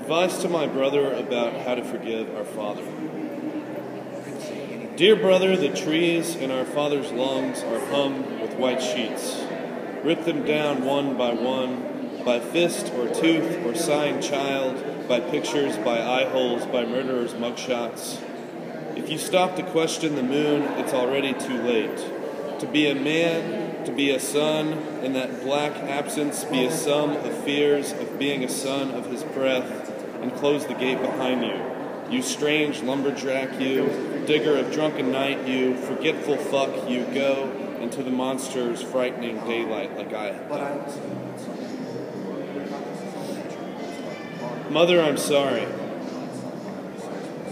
Advice to my brother about how to forgive our father. Dear brother, the trees in our father's lungs are hung with white sheets. Rip them down one, by fist or tooth or sighing child, by pictures, by eye holes, by murderers' mugshots. If you stop to question the moon, it's already too late. To be a man, to be a son, in that black absence, be a sum of fears of being a son of his breath, and close the gate behind you. You strange lumberjack, you, digger of drunken night, you, forgetful fuck, you, go into the monster's frightening daylight like I have done. Mother, I'm sorry.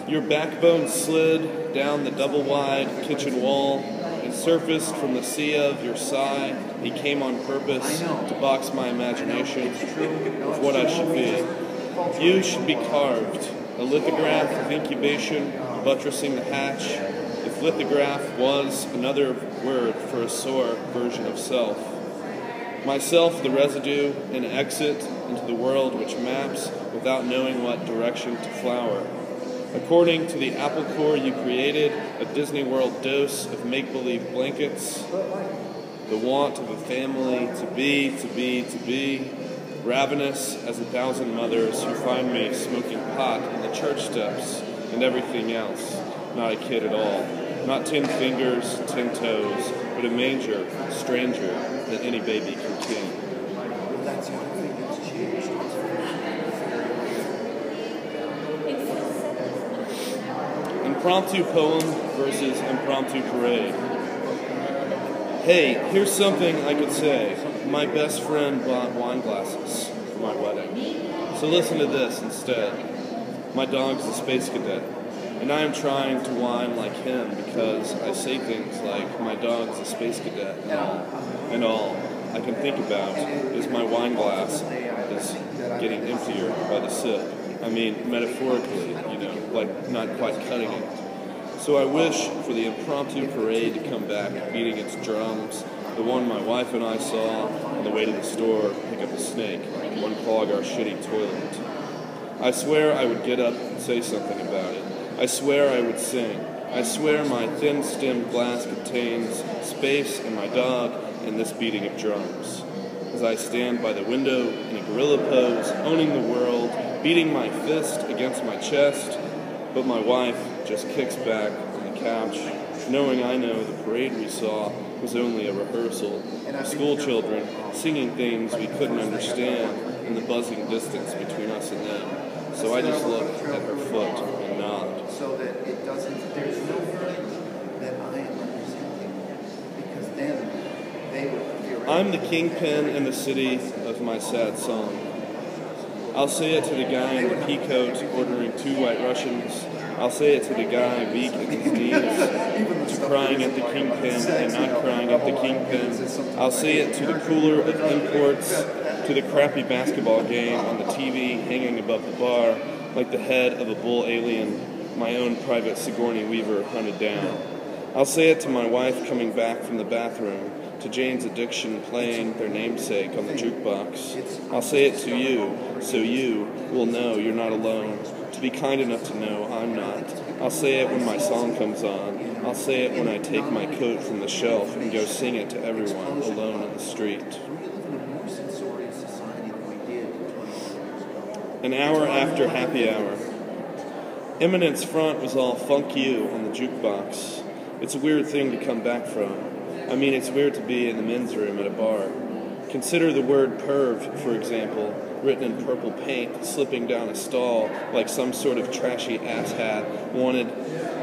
Your backbone slid down the double-wide kitchen wall and surfaced from the sea of your sigh. He came on purpose to box my imagination with what I should be. You should be carved, a lithograph of incubation buttressing the hatch, if lithograph was another word for a sore version of self. Myself, the residue, an exit into the world which maps without knowing what direction to flower. According to the apple core you created, a Disney World dose of make-believe blankets, the want of a family to be, ravenous as 1,000 mothers who find me smoking pot in the church steps and everything else, not a kid at all, not 10 fingers, 10 toes, but a manger, stranger that any baby can king. Impromptu poem versus impromptu parade. Hey, here's something I could say. My best friend bought wine glasses for my wedding. So listen to this instead. My dog's a space cadet, and I am trying to whine like him because I say things like, my dog's a space cadet, and all I can think about is my wine glass is getting emptier by the sip. I mean, metaphorically, like not quite cutting it. So I wish for the impromptu parade to come back beating its drums, the one my wife and I saw on the way to the store to pick up a snake and unclog our shitty toilet. I swear I would get up and say something about it. I swear I would sing. I swear my thin-stemmed glass contains space and my dog and this beating of drums. As I stand by the window in a gorilla pose, owning the world, beating my fist against my chest, but my wife just kicks back on the couch, knowing I know the parade we saw was only a rehearsal of school children singing things we couldn't understand in the buzzing distance between us and them. So I just look at her foot and nod. So that it doesn't, there's no hurt that I am representing, because then they will. I'm the kingpin in the city of my sad song. I'll say it to the guy in the pea coat ordering 2 White Russians. I'll say it to the guy weak at his knees, crying at the kingpin and not crying at the kingpin. I'll say it to the cooler of imports, to the crappy basketball game on the TV hanging above the bar, like the head of a bull alien my own private Sigourney Weaver hunted down. I'll say it to my wife coming back from the bathroom, to Jane's addiction playing their namesake on the jukebox. I'll say it to you, so you will know you're not alone, to be kind enough to know I'm not. I'll say it when my song comes on. I'll say it when I take my coat from the shelf and go sing it to everyone alone in the street. An hour after happy hour. Eminence front was all funk you on the jukebox. It's a weird thing to come back from. I mean, it's weird to be in the men's room at a bar. Consider the word perv, for example, written in purple paint, slipping down a stall like some sort of trashy asshat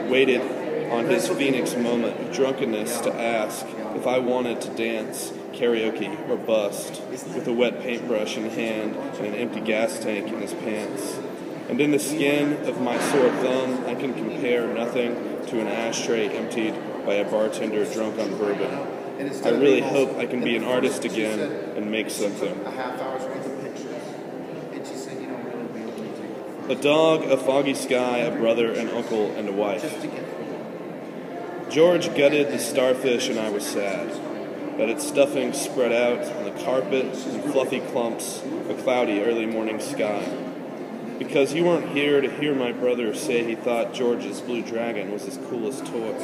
waited on his Phoenix moment of drunkenness to ask if I wanted to dance, karaoke, or bust, with a wet paintbrush in hand and an empty gas tank in his pants. And in the skin of my sore thumb, I can compare nothing to an ashtray emptied by a bartender drunk on bourbon. I really hope I can be an artist again and make something. A dog, a foggy sky, a brother, an uncle, and a wife. George gutted the starfish and I was sad, but its stuffing spread out on the carpet in fluffy clumps of a cloudy early morning sky. Because you weren't here to hear my brother say he thought George's Blue Dragon was his coolest toy.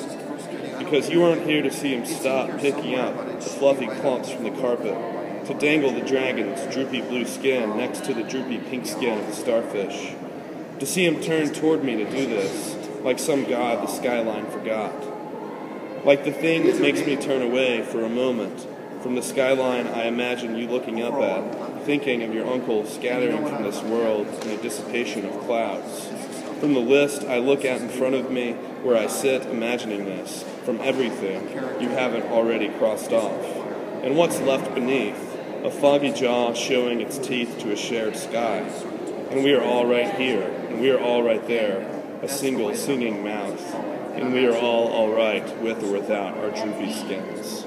Because you weren't here to see him stop picking up the fluffy clumps from the carpet, to dangle the dragon's droopy blue skin next to the droopy pink skin of the starfish. To see him turn toward me to do this, like some god the skyline forgot. Like the thing that makes me turn away for a moment from the skyline I imagine you looking up at, thinking of your uncle scattering from this world in a dissipation of clouds. From the list I look at in front of me, where I sit imagining this, from everything you haven't already crossed off. And what's left beneath, a foggy jaw showing its teeth to a shared sky. And we are all right here, and we are all right there, a single singing mouth. And we are all right with or without our droopy skins.